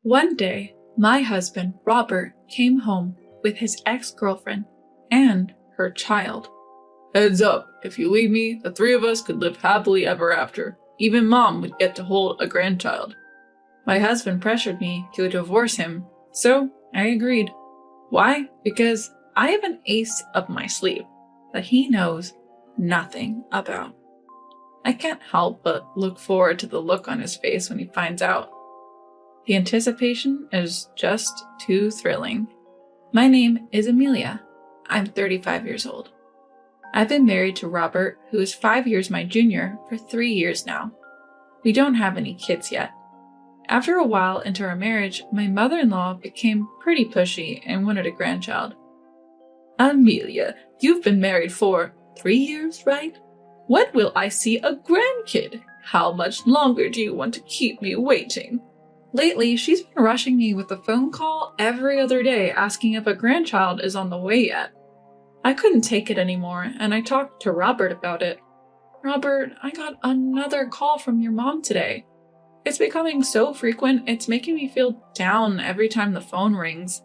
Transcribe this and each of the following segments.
One day, my husband, Robert, came home with his ex-girlfriend and her child. Heads up, if you leave me, the three of us could live happily ever after. Even Mom would get to hold a grandchild. My husband pressured me to divorce him, so I agreed. Why? Because I have an ace up my sleeve that he knows nothing about. I can't help but look forward to the look on his face when he finds out. The anticipation is just too thrilling. My name is Amelia. I'm 35 years old. I've been married to Robert, who is 5 years my junior, for 3 years now. We don't have any kids yet. After a while into our marriage, my mother-in-law became pretty pushy and wanted a grandchild. Amelia, you've been married for 3 years, right? When will I see a grandkid? How much longer do you want to keep me waiting? Lately, she's been rushing me with a phone call every other day asking if a grandchild is on the way yet. I couldn't take it anymore, and I talked to Robert about it. Robert, I got another call from your mom today. It's becoming so frequent, it's making me feel down every time the phone rings.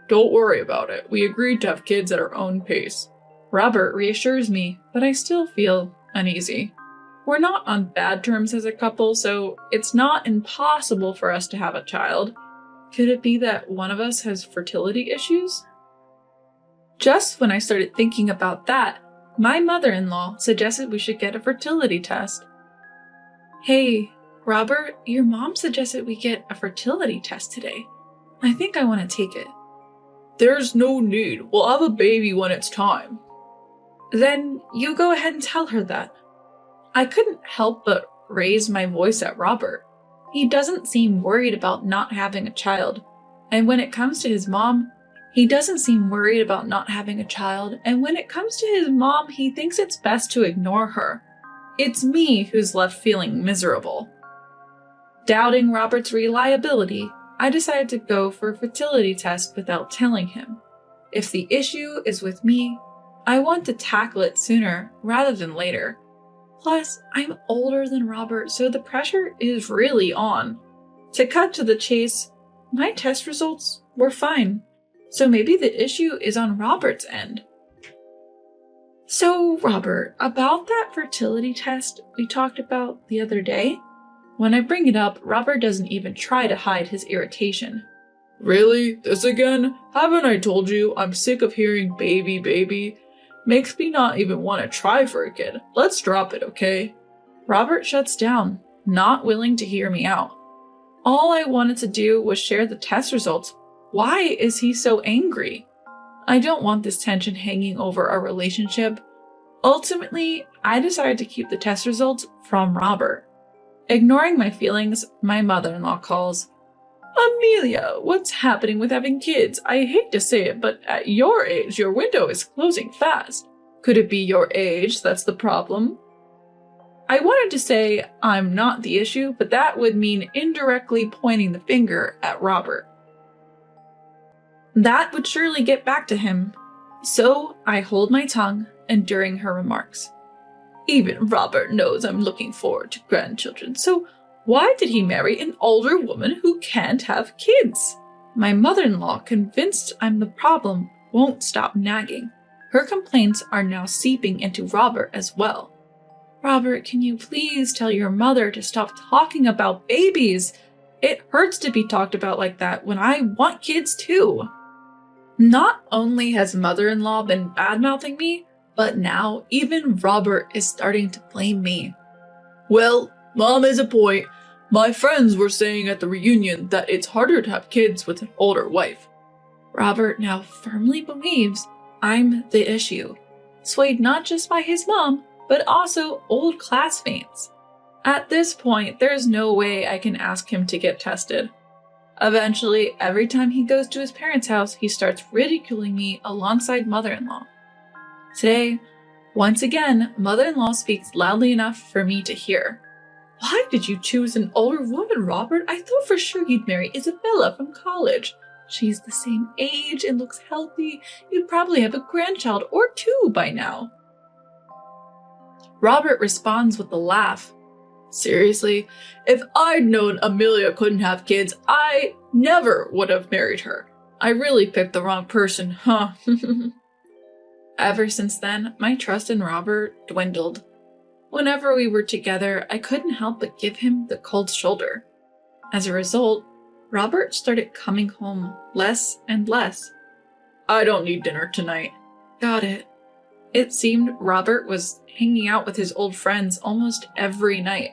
Don't worry about it. We agreed to have kids at our own pace. Robert reassures me, but I still feel uneasy. We're not on bad terms as a couple, so it's not impossible for us to have a child. Could it be that one of us has fertility issues? Just when I started thinking about that, my mother-in-law suggested we should get a fertility test. Hey, Robert, your mom suggested we get a fertility test today. I think I want to take it. There's no need. We'll have a baby when it's time. Then you go ahead and tell her that. I couldn't help but raise my voice at Robert. He doesn't seem worried about not having a child. And when it comes to his mom, he doesn't seem worried about not having a child. And when it comes to his mom, he thinks it's best to ignore her. It's me who's left feeling miserable. Doubting Robert's reliability, I decided to go for a fertility test without telling him. If the issue is with me, I want to tackle it sooner rather than later. Plus, I'm older than Robert, so the pressure is really on. To cut to the chase, my test results were fine, so maybe the issue is on Robert's end. So, Robert, about that fertility test we talked about the other day? When I bring it up, Robert doesn't even try to hide his irritation. Really? This again? Haven't I told you I'm sick of hearing baby, baby? Makes me not even want to try for a kid. Let's drop it, okay? Robert shuts down, not willing to hear me out. All I wanted to do was share the test results. Why is he so angry? I don't want this tension hanging over our relationship. Ultimately, I decided to keep the test results from Robert. Ignoring my feelings, my mother-in-law calls. Amelia, what's happening with having kids? I hate to say it, but at your age, your window is closing fast. Could it be your age that's the problem? I wanted to say I'm not the issue, but that would mean indirectly pointing the finger at Robert. That would surely get back to him. So I hold my tongue during her remarks. Even Robert knows I'm looking forward to grandchildren, so why did he marry an older woman who can't have kids? My mother-in-law, convinced I'm the problem, won't stop nagging. Her complaints are now seeping into Robert as well. Robert, can you please tell your mother to stop talking about babies? It hurts to be talked about like that when I want kids too. Not only has mother-in-law been bad-mouthing me, but now even Robert is starting to blame me. Well, Mom has a point. My friends were saying at the reunion that it's harder to have kids with an older wife. Robert now firmly believes I'm the issue, swayed not just by his mom, but also old classmates. At this point, there's no way I can ask him to get tested. Eventually, every time he goes to his parents' house, he starts ridiculing me alongside mother-in-law. Today, once again, mother-in-law speaks loudly enough for me to hear. Why did you choose an older woman, Robert? I thought for sure you'd marry Isabella from college. She's the same age and looks healthy. You'd probably have a grandchild or two by now. Robert responds with a laugh. Seriously, if I'd known Amelia couldn't have kids, I never would have married her. I really picked the wrong person, huh? Ever since then, my trust in Robert dwindled. Whenever we were together, I couldn't help but give him the cold shoulder. As a result, Robert started coming home less and less. I don't need dinner tonight. Got it. It seemed Robert was hanging out with his old friends almost every night.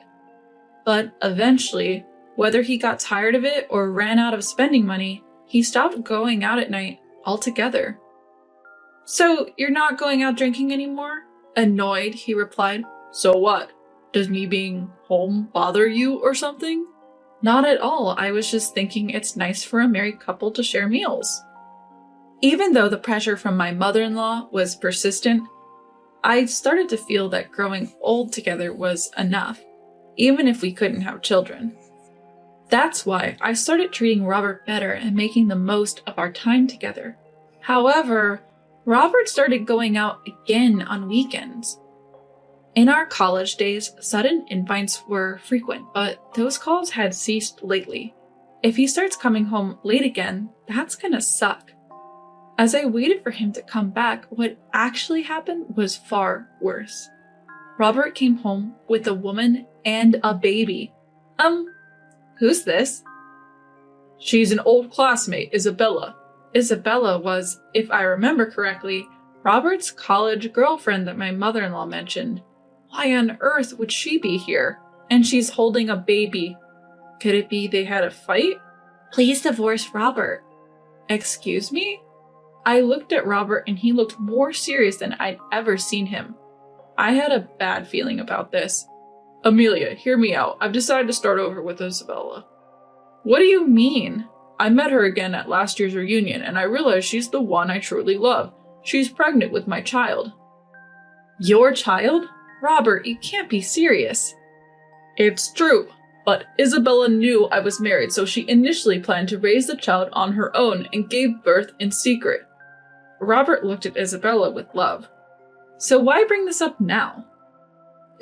But eventually, whether he got tired of it or ran out of spending money, he stopped going out at night altogether. So, you're not going out drinking anymore? Annoyed, he replied. So what? Does me being home bother you or something? Not at all. I was just thinking it's nice for a married couple to share meals. Even though the pressure from my mother-in-law was persistent, I started to feel that growing old together was enough, even if we couldn't have children. That's why I started treating Robert better and making the most of our time together. However, Robert started going out again on weekends. In our college days, sudden invites were frequent, but those calls had ceased lately. If he starts coming home late again, that's gonna suck. As I waited for him to come back, what actually happened was far worse. Robert came home with a woman and a baby. Who's this? She's an old classmate, Isabella. Isabella was, if I remember correctly, Robert's college girlfriend that my mother-in-law mentioned. Why on earth would she be here? And she's holding a baby. Could it be they had a fight? Please divorce Robert. Excuse me? I looked at Robert and he looked more serious than I'd ever seen him. I had a bad feeling about this. Amelia, hear me out. I've decided to start over with Isabella. What do you mean? I met her again at last year's reunion and I realized she's the one I truly love. She's pregnant with my child. Your child? Robert, you can't be serious. It's true, but Isabella knew I was married, so she initially planned to raise the child on her own and gave birth in secret. Robert looked at Isabella with love. So why bring this up now?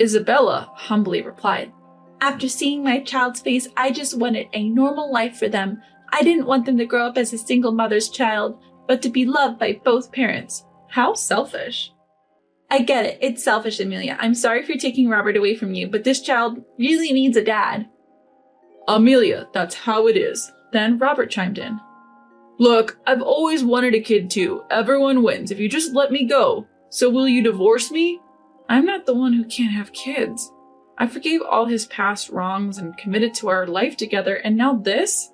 Isabella humbly replied, After seeing my child's face, I just wanted a normal life for them. I didn't want them to grow up as a single mother's child, but to be loved by both parents. How selfish. I get it. It's selfish, Amelia. I'm sorry for taking Robert away from you, but this child really needs a dad. Amelia, that's how it is. Then Robert chimed in. Look, I've always wanted a kid too. Everyone wins if you just let me go. So will you divorce me? I'm not the one who can't have kids. I forgave all his past wrongs and committed to our life together, and now this?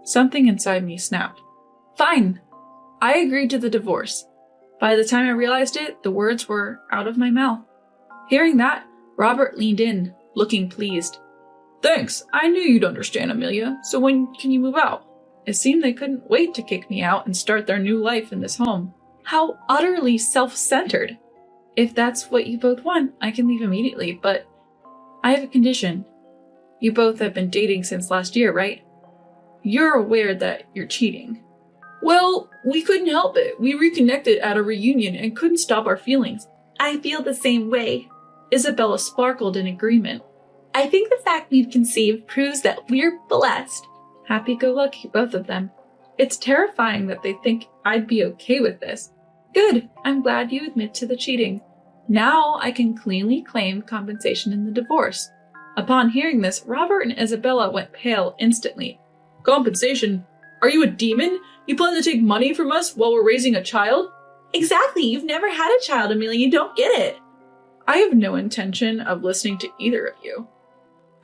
Something inside me snapped. Fine. I agreed to the divorce. By the time I realized it, the words were out of my mouth. Hearing that, Robert leaned in, looking pleased. Thanks. I knew you'd understand, Amelia. So when can you move out? It seemed they couldn't wait to kick me out and start their new life in this home. How utterly self-centered. If that's what you both want, I can leave immediately, but I have a condition. You both have been dating since last year, right? You're aware that you're cheating. Well, we couldn't help it. We reconnected at a reunion and couldn't stop our feelings. I feel the same way. Isabella sparkled in agreement. I think the fact we've conceived proves that we're blessed. Happy-go-lucky, both of them. It's terrifying that they think I'd be okay with this. Good, I'm glad you admit to the cheating. Now I can cleanly claim compensation in the divorce. Upon hearing this, Robert and Isabella went pale instantly. Compensation? Are you a demon? You plan to take money from us while we're raising a child? Exactly, you've never had a child, Amelia, you don't get it. I have no intention of listening to either of you,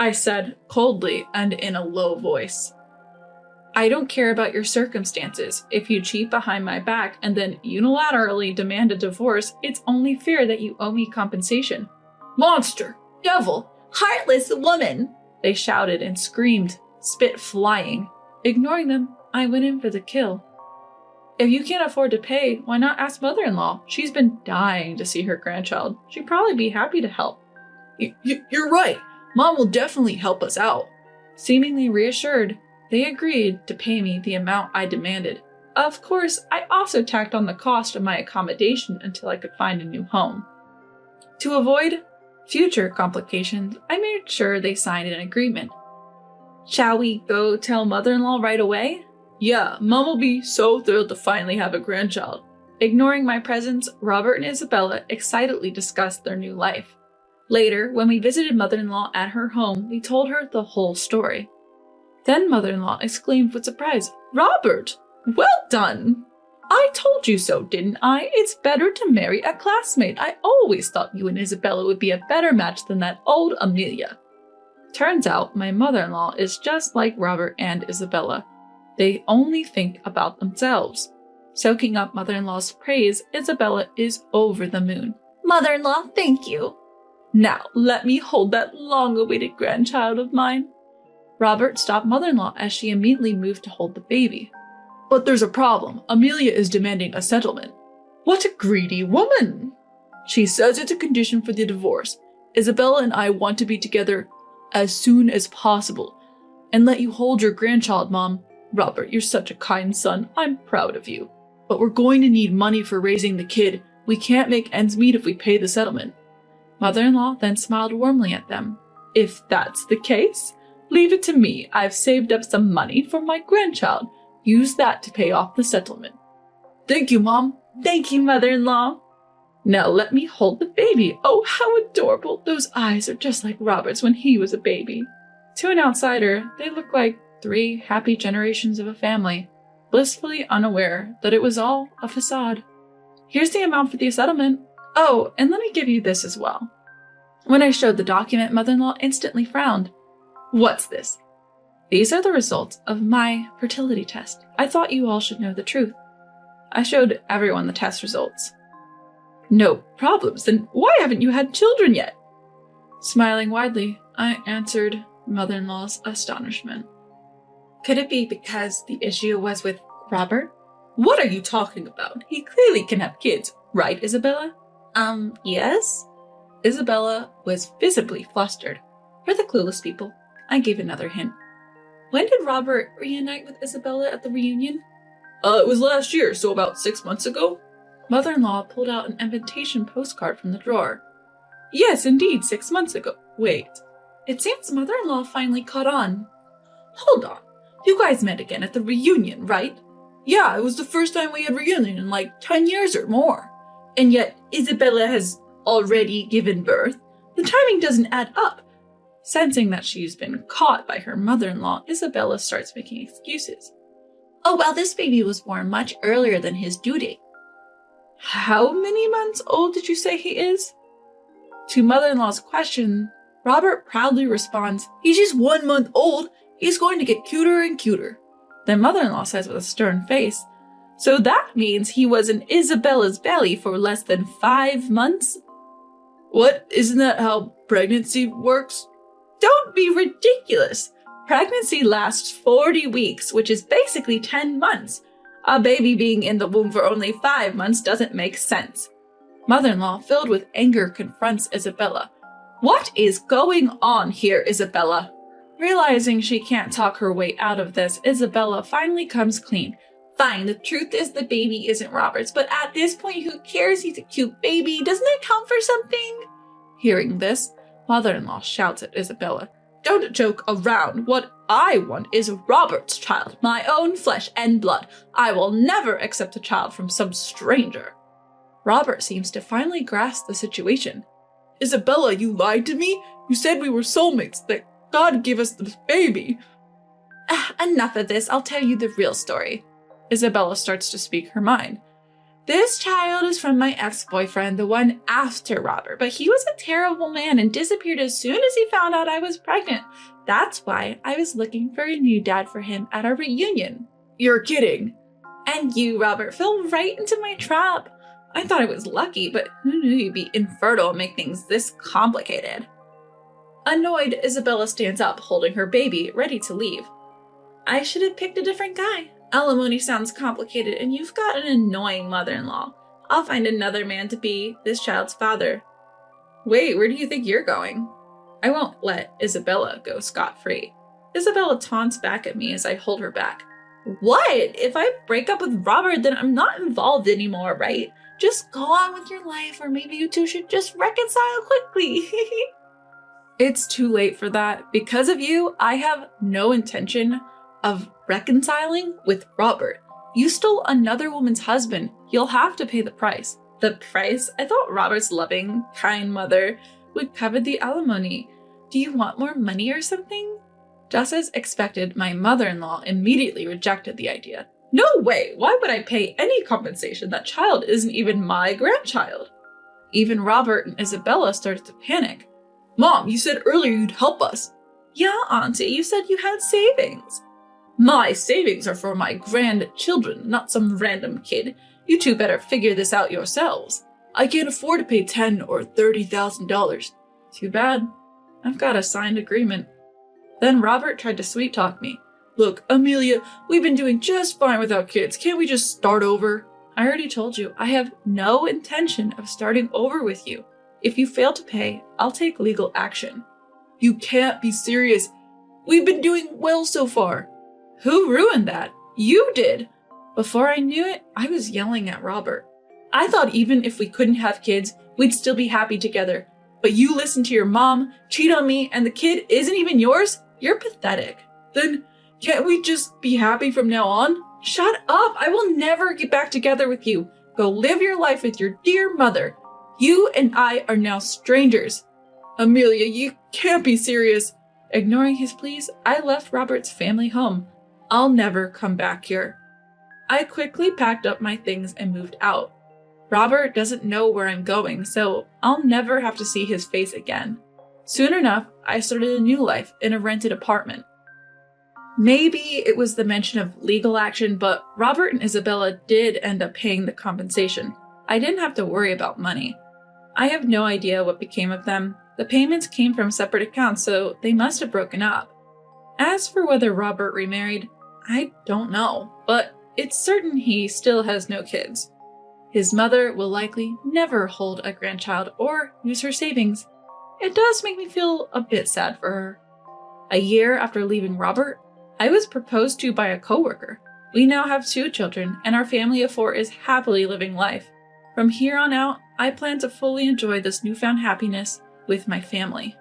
I said coldly and in a low voice. I don't care about your circumstances. If you cheat behind my back and then unilaterally demand a divorce, it's only fair that you owe me compensation. Monster! Devil! Heartless woman! They shouted and screamed, spit flying. Ignoring them, I went in for the kill. If you can't afford to pay, why not ask mother-in-law? She's been dying to see her grandchild. She'd probably be happy to help. You're right. Mom will definitely help us out. Seemingly reassured, they agreed to pay me the amount I demanded. Of course, I also tacked on the cost of my accommodation until I could find a new home. To avoid future complications, I made sure they signed an agreement. Shall we go tell mother-in-law right away? Yeah, Mom will be so thrilled to finally have a grandchild. Ignoring my presence, Robert and Isabella excitedly discussed their new life. Later, when we visited mother-in-law at her home, we told her the whole story. Then mother-in-law exclaimed with surprise, "Robert, well done! I told you so, didn't I? It's better to marry a classmate. I always thought you and Isabella would be a better match than that old Amelia." Turns out my mother-in-law is just like Robert and Isabella. They only think about themselves. Soaking up mother-in-law's praise, Isabella is over the moon. "Mother-in-law, thank you. Now let me hold that long-awaited grandchild of mine." Robert stopped mother-in-law as she immediately moved to hold the baby. But there's a problem. Amelia is demanding a settlement. What a greedy woman! She says it's a condition for the divorce. Isabella and I want to be together as soon as possible and let you hold your grandchild, Mom. Robert, you're such a kind son. I'm proud of you. But we're going to need money for raising the kid. We can't make ends meet if we pay the settlement. Mother-in-law then smiled warmly at them. If that's the case, leave it to me. I've saved up some money for my grandchild. Use that to pay off the settlement. Thank you, Mom. Thank you, mother-in-law. Now let me hold the baby. Oh, how adorable. Those eyes are just like Robert's when he was a baby. To an outsider, they look like 3 happy generations of a family, blissfully unaware that it was all a facade. Here's the amount for the settlement. Oh, and let me give you this as well. When I showed the document, mother-in-law instantly frowned. What's this? These are the results of my fertility test. I thought you all should know the truth. I showed everyone the test results. No problems. Then why haven't you had children yet? Smiling widely, I answered mother-in-law's astonishment. Could it be because the issue was with Robert? What are you talking about? He clearly can have kids, right, Isabella? Yes? Isabella was visibly flustered. For the clueless people, I gave another hint. When did Robert reunite with Isabella at the reunion? It was last year, so about 6 months ago. Mother-in-law pulled out an invitation postcard from the drawer. Yes, indeed, 6 months ago. Wait. It seems mother-in-law finally caught on. Hold on. You guys met again at the reunion, right? Yeah, it was the first time we had reunion in like 10 years or more. And yet, Isabella has already given birth. The timing doesn't add up. Sensing that she's been caught by her mother-in-law, Isabella starts making excuses. Oh, well, this baby was born much earlier than his due date. How many months old did you say he is? To mother-in-law's question, Robert proudly responds, "He's just 1 month old. He's going to get cuter and cuter." Then mother-in-law says with a stern face, "So that means he was in Isabella's belly for less than 5 months?" What? Isn't that how pregnancy works? Don't be ridiculous. Pregnancy lasts 40 weeks, which is basically 10 months. A baby being in the womb for only 5 months doesn't make sense. Mother-in-law, filled with anger, confronts Isabella. What is going on here, Isabella? Realizing she can't talk her way out of this, Isabella finally comes clean. Fine, the truth is the baby isn't Robert's, but at this point, who cares? He's a cute baby. Doesn't that count for something? Hearing this, mother-in-law shouts at Isabella. Don't joke around. What I want is Robert's child, my own flesh and blood. I will never accept a child from some stranger. Robert seems to finally grasp the situation. Isabella, you lied to me? You said we were soulmates, that God gave us this baby. Enough of this. I'll tell you the real story. Isabella starts to speak her mind. This child is from my ex-boyfriend, the one after Robert, but he was a terrible man and disappeared as soon as he found out I was pregnant. That's why I was looking for a new dad for him at our reunion. You're kidding. And you, Robert, fell right into my trap. I thought I was lucky, but who knew you'd be infertile and make things this complicated? Annoyed, Isabella stands up, holding her baby, ready to leave. I should have picked a different guy. Alimony sounds complicated, and you've got an annoying mother-in-law. I'll find another man to be this child's father. Wait, where do you think you're going? I won't let Isabella go scot-free. Isabella taunts back at me as I hold her back. What? If I break up with Robert, then I'm not involved anymore, right? Just go on with your life, or maybe you two should just reconcile quickly. It's too late for that. Because of you, I have no intention of reconciling with Robert. You stole another woman's husband. You'll have to pay the price. The price? I thought Robert's loving, kind mother would cover the alimony. Do you want more money or something? Just as expected, my mother-in-law immediately rejected the idea. No way! Why would I pay any compensation? That child isn't even my grandchild. Even Robert and Isabella started to panic. Mom, you said earlier you'd help us. Yeah, Auntie, you said you had savings. My savings are for my grandchildren, not some random kid. You two better figure this out yourselves. I can't afford to pay $10,000 or $30,000. Too bad. I've got a signed agreement. Then Robert tried to sweet-talk me. Look, Amelia, we've been doing just fine without kids. Can't we just start over? I already told you, I have no intention of starting over with you. If you fail to pay, I'll take legal action. You can't be serious. We've been doing well so far. Who ruined that? You did! Before I knew it, I was yelling at Robert. I thought even if we couldn't have kids, we'd still be happy together. But you listen to your mom, cheat on me, and the kid isn't even yours? You're pathetic. Then can't we just be happy from now on? Shut up! I will never get back together with you. Go live your life with your dear mother. You and I are now strangers. Amelia, you can't be serious. Ignoring his pleas, I left Robert's family home. I'll never come back here. I quickly packed up my things and moved out. Robert doesn't know where I'm going, so I'll never have to see his face again. Soon enough, I started a new life in a rented apartment. Maybe it was the mention of legal action, but Robert and Isabella did end up paying the compensation. I didn't have to worry about money. I have no idea what became of them. The payments came from separate accounts, so they must have broken up. As for whether Robert remarried, I don't know, but it's certain he still has no kids. His mother will likely never hold a grandchild or use her savings. It does make me feel a bit sad for her. A year after leaving Robert, I was proposed to by a coworker. We now have 2 children, and our family of 4 is happily living life. From here on out, I plan to fully enjoy this newfound happiness with my family.